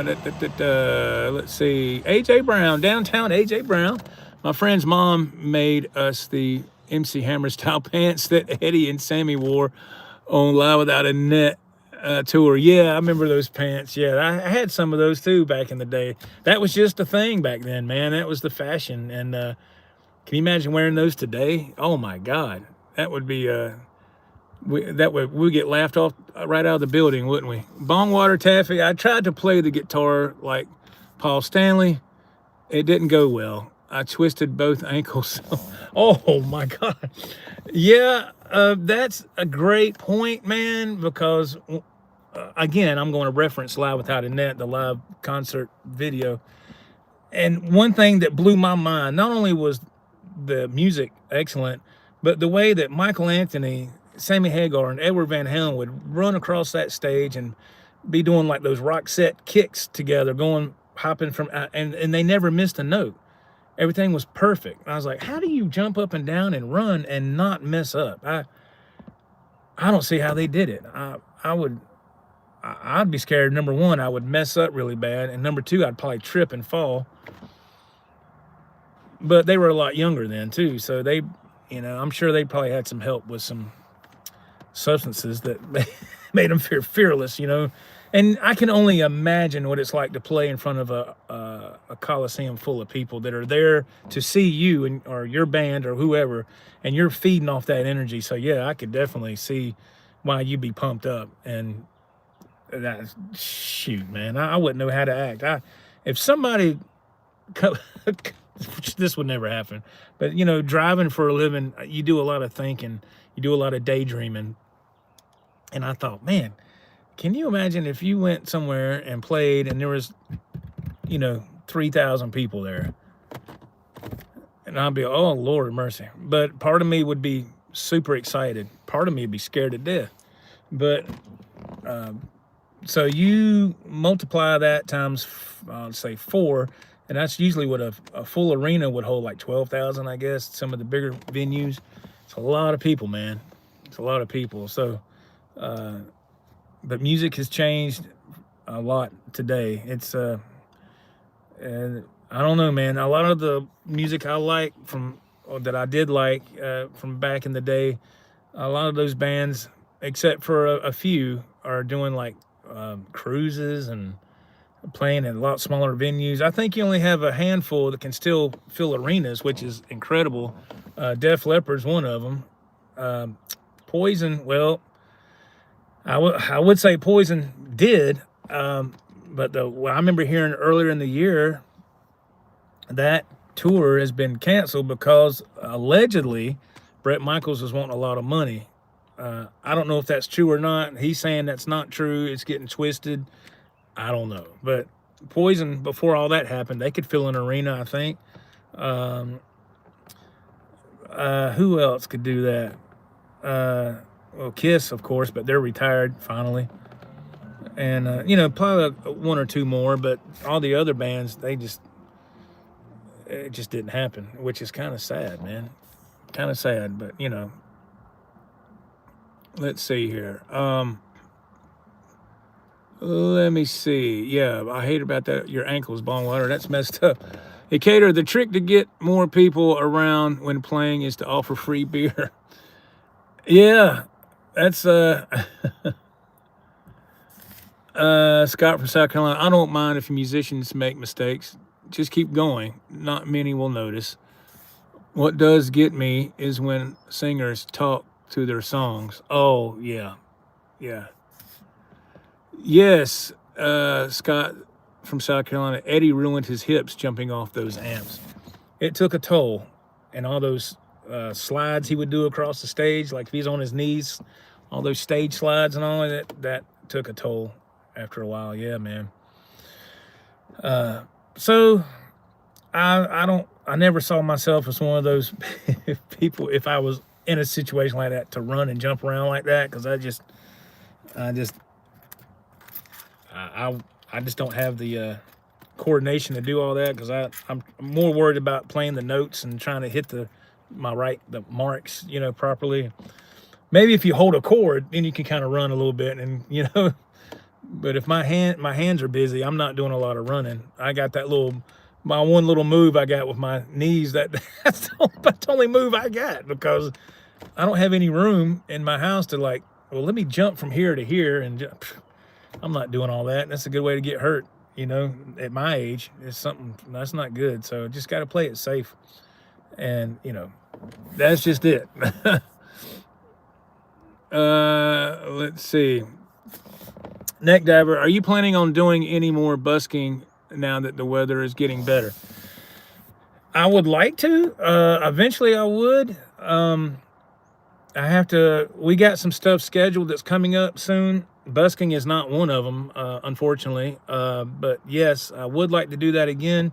Let's see. AJ Brown, downtown AJ Brown. My friend's mom made us the MC Hammer style pants that Eddie and Sammy wore on Live Without a Net tour. Yeah, I remember those pants. Yeah, I had some of those too back in the day. That was just a thing back then, man. That was the fashion. And can you imagine wearing those today? Oh my God, that would be we'd get laughed off right out of the building, wouldn't we? Bongwater Taffy. I tried to play the guitar like Paul Stanley. It didn't go well. I twisted both ankles. Oh my God. Yeah, that's a great point, man, because again, I'm going to reference Live Without a Net, the live concert video. And one thing that blew my mind, not only was the music excellent, but the way that Michael Anthony, Sammy Hagar, and Edward Van Halen would run across that stage and be doing like those rock set kicks together, hopping from, and they never missed a note. Everything was perfect. And I was like, how do you jump up and down and run and not mess up? I don't see how they did it. I'd be scared. Number one, I would mess up really bad. And number two, I'd probably trip and fall. But they were a lot younger then too. So they, you know, I'm sure they probably had some help with some substances that made them fearless, you know. And I can only imagine what it's like to play in front of a coliseum full of people that are there to see you or your band or whoever, and you're feeding off that energy. So yeah, I could definitely see why you'd be pumped up. And shoot, man, I wouldn't know how to act. If somebody, this would never happen, but you know, driving for a living, you do a lot of thinking, you do a lot of daydreaming. And I thought, man, can you imagine if you went somewhere and played and there was, you know, 3,000 people there? And I'd be, oh, Lord mercy. But part of me would be super excited. Part of me would be scared to death. But so you multiply that times, I'll say 4, and that's usually what a full arena would hold, like 12,000, I guess. Some of the bigger venues. It's a lot of people, man. It's a lot of people. So, but music has changed a lot today. It's and I don't know, man. A lot of the music I like that I did like from back in the day, a lot of those bands, except for a few, are doing like cruises and playing in a lot smaller venues. I think you only have a handful that can still fill arenas, which is incredible. Def Leppard's one of them. Poison, well, I would say Poison did, but I remember hearing earlier in the year that tour has been canceled because allegedly Bret Michaels was wanting a lot of money. I don't know if that's true or not. He's saying that's not true. It's getting twisted. I don't know. But Poison, before all that happened, they could fill an arena, I think. Who else could do that? Well, Kiss, of course, but they're retired finally. And, you know, probably one or two more, but all the other bands, it just didn't happen, which is kind of sad, man. Kind of sad, but, you know. Let's see here. Let me see. Yeah, I hate about that. Your ankle's blowing water. That's messed up. Hey, Cater, the trick to get more people around when playing is to offer free beer. Yeah, that's Scott from South Carolina. I don't mind if musicians make mistakes. Just keep going. Not many will notice. What does get me is when singers talk to their songs. Oh, yeah. Yeah. Yes, Scott from South Carolina. Eddie ruined his hips jumping off those amps. It took a toll. And all those slides he would do across the stage, like if he's on his knees, all those stage slides and all of that took a toll after a while. Yeah, man. So I never saw myself as one of those people, if I was in a situation like that, to run and jump around like that, because I just don't have the coordination to do all that, because I'm more worried about playing the notes and trying to hit the marks, properly. Maybe if you hold a chord, then you can kind of run a little bit, and But if my hands are busy, I'm not doing a lot of running. I got my one little move I got with my knees. That's the only move I got, because I don't have any room in my house to let me jump from here to here, and I'm not doing all that. That's a good way to get hurt, at my age. It's something that's not good. So just got to play it safe. And, that's just it. Let's see. Neck Diver, are you planning on doing any more busking now that the weather is getting better? I would like to. Eventually I would. We got some stuff scheduled that's coming up soon. Busking is not one of them, unfortunately. But yes, I would like to do that again.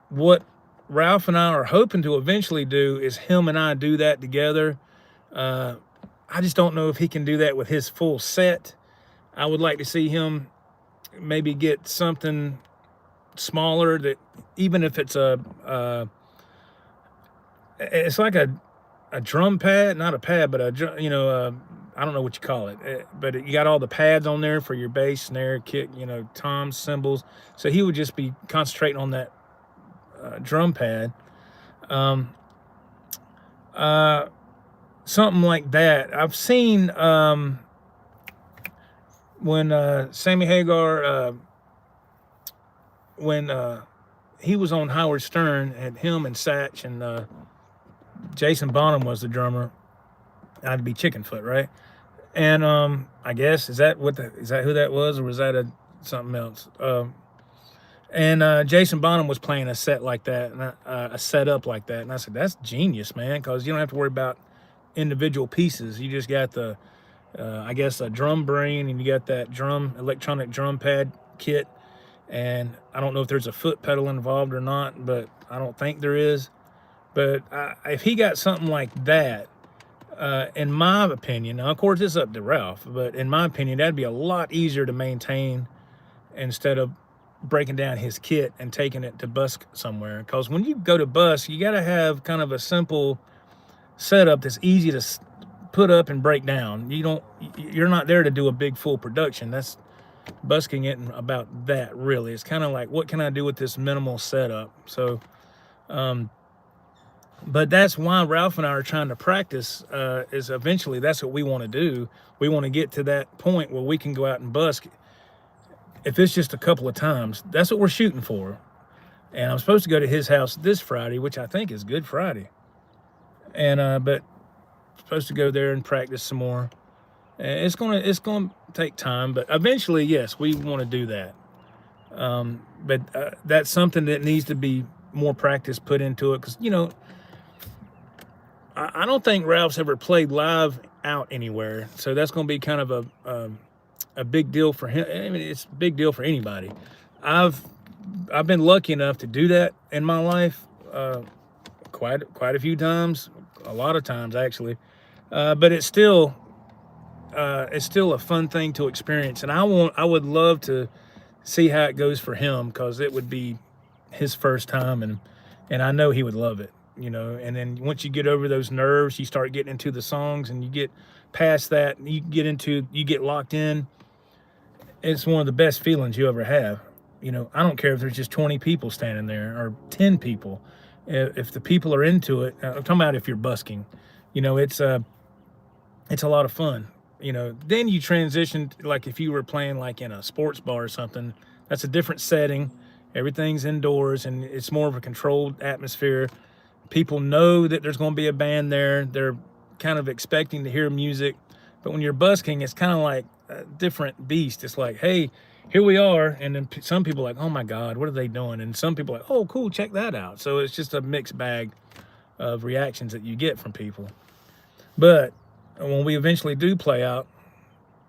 What Ralph and I are hoping to eventually do is him and I do that together. I just don't know if he can do that with his full set. I would like to see him maybe get something smaller, that even if it's it's like a drum pad, not a pad, but I don't know what you call it, but you got all the pads on there for your bass, snare, kick, toms, cymbals. So he would just be concentrating on that drum pad. Something like that. I've seen when Sammy Hagar, when he was on Howard Stern, had him and Satch, and Jason Bonham was the drummer. I'd be Chickenfoot, right? And I guess is that who that was, or was that something else? And Jason Bonham was playing a set like that, and a setup like that, and I said, that's genius, man, because you don't have to worry about individual pieces. You just got the I guess a drum brain, and you got that electronic drum pad kit, and I don't know if there's a foot pedal involved or not, but I don't think there is. But if he got something like that, in my opinion, now of course it's up to Ralph, but in my opinion, that'd be a lot easier to maintain instead of breaking down his kit and taking it to busk somewhere. Because when you go to busk, you got to have kind of a simple setup that's easy to put up and break down. You're not there to do a big full production. That's busking it about that, really. It's kind of like, what can I do with this minimal setup? So but that's why Ralph and I are trying to practice, is eventually that's what we want to do. We want to get to that point where we can go out and busk. If it's just a couple of times, that's what we're shooting for. And I'm supposed to go to his house this Friday, which I think is Good Friday. And but supposed to go there and practice some more. It's gonna take time, but eventually, yes, we want to do that. But that's something that needs to be more practice put into it, because I don't think Ralph's ever played live out anywhere, so that's going to be kind of a big deal for him. I mean, it's a big deal for anybody. I've been lucky enough to do that in my life, quite a few times, a lot of times actually. But it's still a fun thing to experience, and I would love to see how it goes for him, because it would be his first time, and I know he would love it. And then once you get over those nerves, you start getting into the songs, and you get past that, and you get locked in. it's one of the best feelings you ever have. You know, I don't care if there's just 20 people standing there or 10 people. If the people are into it, I'm talking about if you're busking, you know, it's a lot of fun. You know, then you transition, like if you were playing like in a sports bar or something, that's a different setting. Everything's indoors and it's more of a controlled atmosphere. People know that there's going to be a band there. They're kind of expecting to hear music. But when you're busking, it's kind of like a different beast. It's like, hey, here we are. And then some people are like, oh my God, what are they doing? And some people are like, oh, cool, check that out. So it's just a mixed bag of reactions that you get from people. But when we eventually do play out,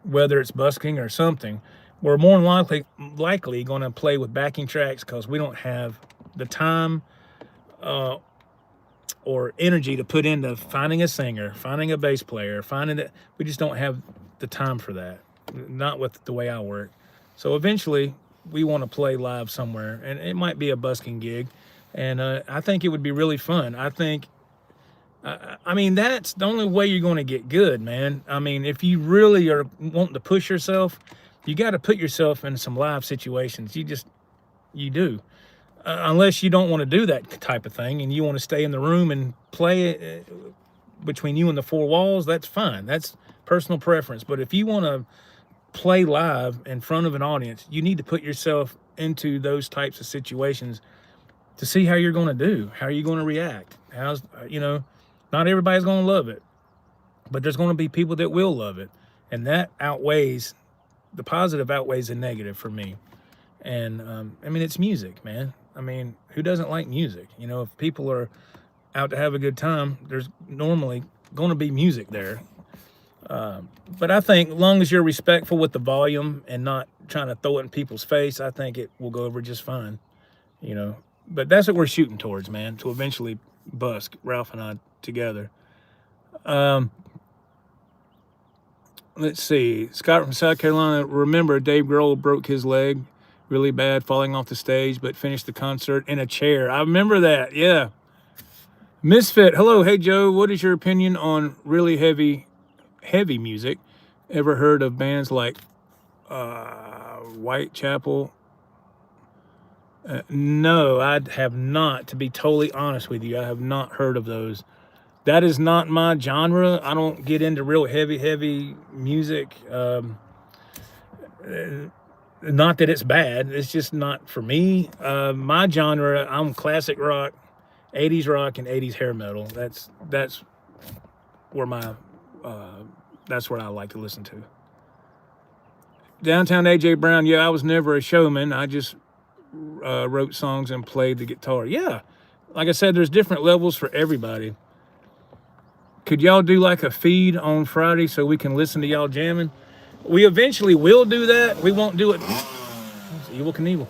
whether it's busking or something, we're more likely going to play with backing tracks because we don't have the time or energy to put into finding a singer, finding a bass player, finding that. We just don't have the time for that, not with the way I work. So eventually we want to play live somewhere, and it might be a busking gig, and I think it would be really fun. I mean, that's the only way you're going to get good, man. I mean, if you really are wanting to push yourself, you got to put yourself in some live situations. You do. Unless you don't want to do that type of thing and you want to stay in the room and play it between you and the four walls, that's fine. That's personal preference. But if you want to play live in front of an audience, you need to put yourself into those types of situations to see how you're going to do, how are you going to react. Not everybody's going to love it, but there's going to be people that will love it. And that outweighs, the positive outweighs the negative for me. And I mean, it's music, man. I mean, who doesn't like music? You know, if people are out to have a good time, there's normally going to be music there. But I think as long as you're respectful with the volume and not trying to throw it in people's face, I think it will go over just fine, you know. But that's what we're shooting towards, man, to eventually busk, Ralph and I together. Let's see. Scott from South Carolina, remember Dave Grohl broke his leg really bad falling off the stage, but finished the concert in a chair. I remember that, yeah. Misfit, hello, hey Joe, what is your opinion on really heavy music? Ever heard of bands like Whitechapel? No, I have not, to be totally honest with you. I have not heard of those. That is not my genre. I don't get into real heavy music. Not that it's bad, it's just not for me. My genre, I'm classic rock, 80s rock and 80s hair metal. That's where that's what I like to listen to. Downtown AJ Brown, yeah, I was never a showman. I just wrote songs and played the guitar. Yeah, like I said, there's different levels for everybody. Could y'all do like a feed on Friday so we can listen to y'all jamming? We eventually will do that. We won't do it. Evil Knievel.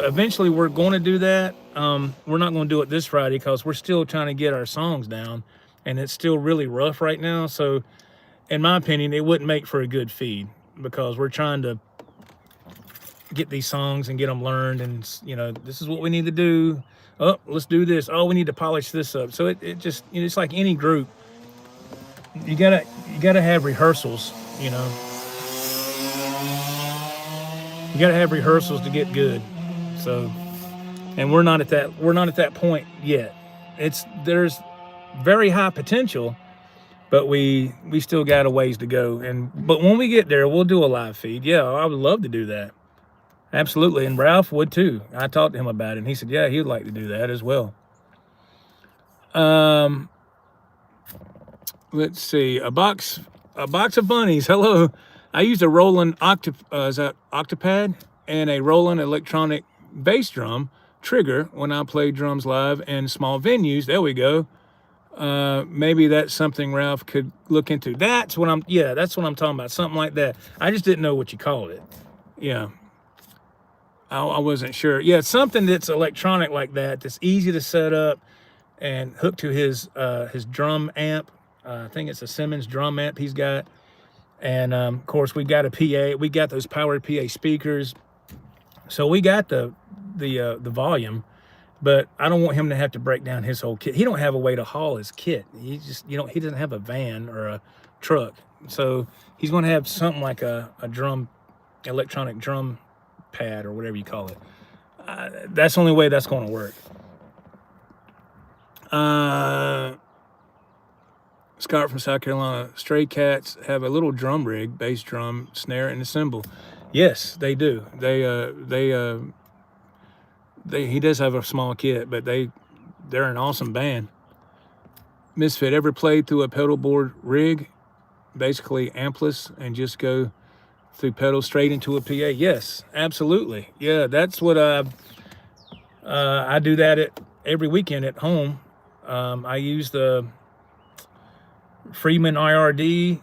Eventually we're going to do that. We're not going to do it this Friday because we're still trying to get our songs down, and it's still really rough right now. So, in my opinion, it wouldn't make for a good feed because we're trying to get these songs and get them learned, and you know, this is what we need to do. Oh, let's do this. Oh, we need to polish this up. So it just, you know, it's like any group. You gotta have rehearsals, you know. You gotta have rehearsals to get good. So, and we're not at that point yet. There's very high potential, but we still got a ways to go. But when we get there, we'll do a live feed. Yeah, I would love to do that. Absolutely, and Ralph would too. I talked to him about it, and he said, yeah, he would like to do that as well. Let's see, a box of bunnies. Hello, I used a Roland Octopad and a Roland electronic bass drum trigger when I play drums live in small venues. There we go. Maybe that's something Ralph could look into. That's what I'm talking about. Something like that. I just didn't know what you called it. Yeah. I wasn't sure. Yeah, something that's electronic like that, that's easy to set up and hook to his drum amp. I think it's a Simmons drum amp he's got. And of course we got a PA. We got those powered PA speakers. So we got the volume, but I don't want him to have to break down his whole kit. He don't have a way to haul his kit. He doesn't have a van or a truck. So he's going to have something like a drum electronic drum pad or whatever you call it. That's the only way that's going to work. Scott from South Carolina. Stray Cats have a little drum rig, bass drum, snare, and a cymbal. Yes, they do. He does have a small kit, but they're an awesome band. Misfit, ever played through a pedal board rig, basically ampless, and just go through pedals straight into a PA? Yes, absolutely. Yeah, that's what I do that every weekend at home. I use the Friedman IR-D.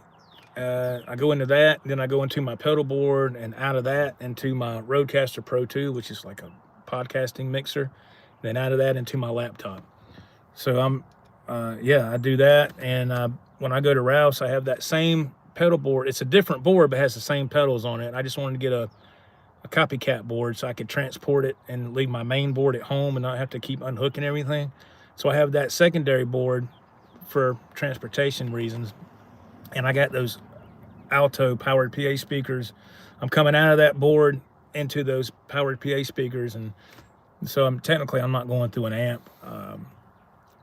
I go into that, then I go into my pedal board, and out of that into my Rodecaster Pro 2, which is like a podcasting mixer. Then out of that into my laptop. So I do that. And when I go to Ralph's, I have that same pedal board. It's a different board, but has the same pedals on it. I just wanted to get a copycat board so I could transport it and leave my main board at home and not have to keep unhooking everything. So I have that secondary board for transportation reasons. And I got those Alto powered PA speakers. I'm coming out of that board into those powered PA speakers. And so I'm not going through an amp.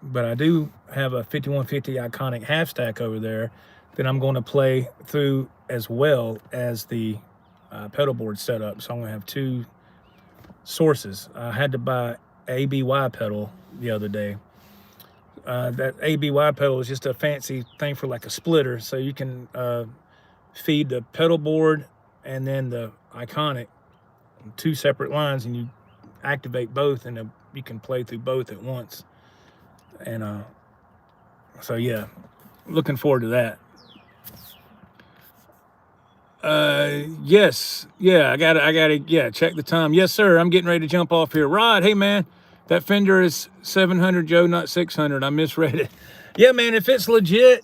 But I do have a 5150 Iconic half stack over there that I'm going to play through as well as the pedal board setup. So I'm going to have two sources. I had to buy an ABY pedal the other day. That ABY pedal is just a fancy thing for like a splitter. So you can feed the pedal board and then the Iconic, two separate lines, and you activate both, and you can play through both at once. And so yeah, looking forward to that. Yes, yeah, I gotta check the time. Yes, sir, I'm getting ready to jump off here. Rod, hey man, that Fender is 700, Joe, not 600. I misread it. Yeah, man, if it's legit,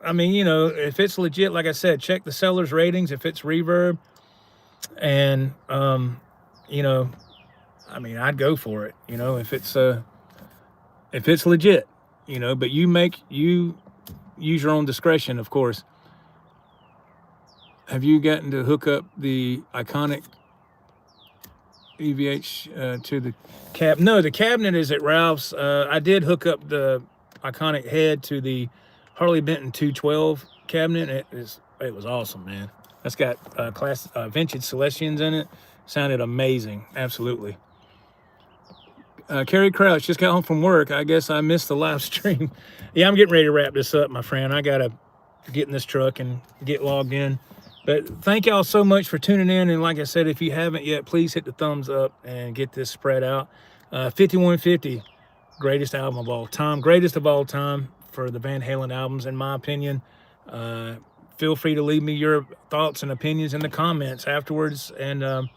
I mean, you know, if it's legit, like I said, check the seller's ratings, if it's Reverb, and you know, I mean, I'd go for it, you know, if it's legit, you know, but you use your own discretion, of course. Have you gotten to hook up the Iconic EVH to the cab? No, the cabinet is at Ralph's. I did hook up the Iconic head to the Harley Benton 212 cabinet. It was awesome, man. That's got vintage Celestians in it. Sounded amazing, absolutely. Kerry Crouch just got home from work. I guess I missed the live stream. Yeah, I'm getting ready to wrap this up, my friend. I gotta get in this truck and get logged in. But thank y'all so much for tuning in. And like I said, if you haven't yet, please hit the thumbs up and get this spread out. 5150, greatest album of all time. Greatest of all time for the Van Halen albums, in my opinion. Feel free to leave me your thoughts and opinions in the comments afterwards. And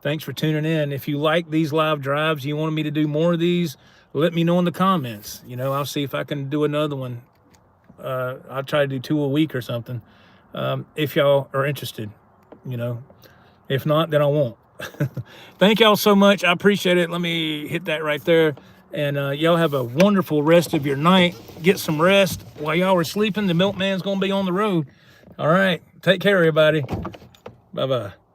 thanks for tuning in. If you like these live drives, you want me to do more of these, let me know in the comments. You know, I'll see if I can do another one. I'll try to do 2 a week or something. If y'all are interested, you know. If not, then I won't. Thank y'all so much. I appreciate it. Let me hit that right there. And y'all have a wonderful rest of your night. Get some rest. While y'all are sleeping, the milkman's going to be on the road. All right. Take care, everybody. Bye-bye.